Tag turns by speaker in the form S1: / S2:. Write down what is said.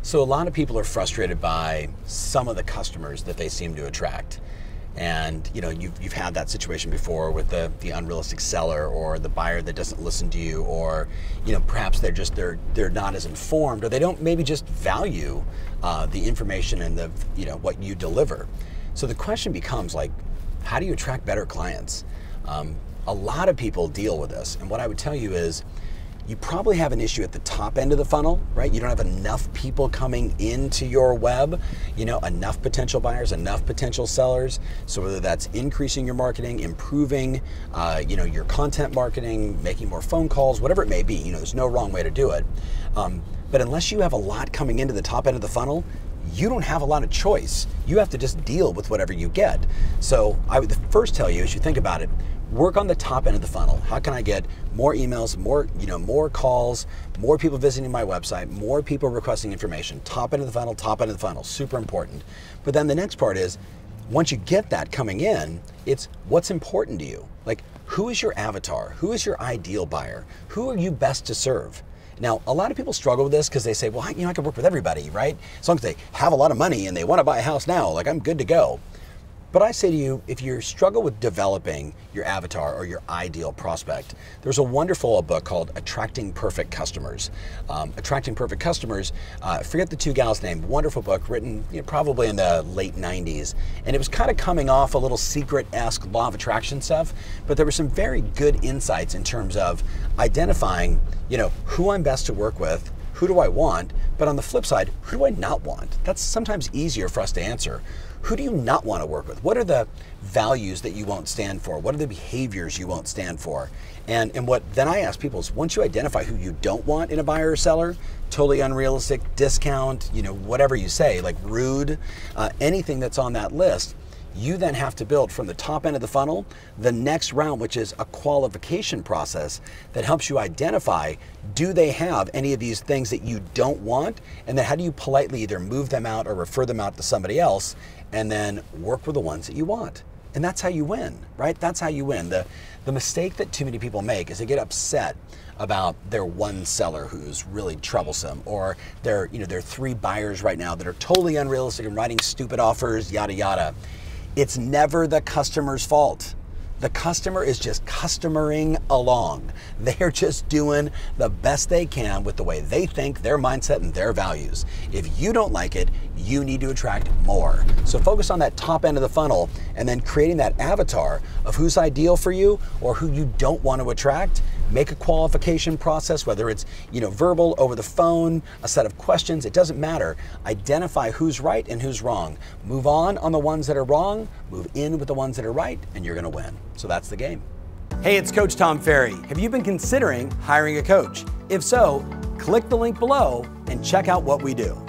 S1: So a lot of people are frustrated by some of the customers that they seem to attract. And you've had that situation before with the unrealistic seller or the buyer that doesn't listen to you, or perhaps they're not as informed, or they don't maybe just value the information and the what you deliver. So the question becomes, like, how do you attract better clients? A lot of people deal with this, and what I would tell you is, you probably have an issue at the top end of the funnel, right? You don't have enough people coming into your web, enough potential buyers, enough potential sellers. So whether that's increasing your marketing, improving, your content marketing, making more phone calls, whatever it may be, there's no wrong way to do it. But unless you have a lot coming into the top end of the funnel, you don't have a lot of choice. You have to just deal with whatever you get. So I would first tell you, as you think about it, work on the top end of the funnel. How can I get more emails, more calls, more people visiting my website, more people requesting information? Top end of the funnel, super important. But then the next part is, once you get that coming in, it's what's important to you. Like, who is your avatar? Who is your ideal buyer? Who are you best to serve? Now, a lot of people struggle with this because they say, well, I can work with everybody, right? As long as they have a lot of money and they want to buy a house now, like, I'm good to go. But I say to you, if you struggle with developing your avatar or your ideal prospect, there's a wonderful book called Attracting Perfect Customers. Attracting Perfect Customers, forget the two gals' name, wonderful book written probably in the late 90s. And it was kind of coming off a little secret-esque law of attraction stuff, but there were some very good insights in terms of identifying, who I'm best to work with, who do I want, but on the flip side, who do I not want? That's sometimes easier for us to answer. Who do you not want to work with? What are the values that you won't stand for? What are the behaviors you won't stand for? And what then I ask people is, once you identify who you don't want in a buyer or seller, totally unrealistic, discount, whatever you say, like rude, anything that's on that list, you then have to build from the top end of the funnel the next round, which is a qualification process that helps you identify, do they have any of these things that you don't want? And then how do you politely either move them out or refer them out to somebody else, and then work with the ones that you want? And that's how you win, right? That's how you win. The mistake that too many people make is they get upset about their one seller who's really troublesome, or their 3 buyers right now that are totally unrealistic and writing stupid offers, yada, yada. It's never the customer's fault. The customer is just customering along. They're just doing the best they can with the way they think, their mindset, and their values. If you don't like it, you need to attract more. So focus on that top end of the funnel, and then creating that avatar of who's ideal for you or who you don't want to attract. Make a qualification process, whether it's verbal, over the phone, a set of questions, it doesn't matter. Identify who's right and who's wrong. Move on the ones that are wrong, move in with the ones that are right, and you're gonna win. So that's the game. Hey, it's Coach Tom Ferry. Have you been considering hiring a coach? If so, click the link below and check out what we do.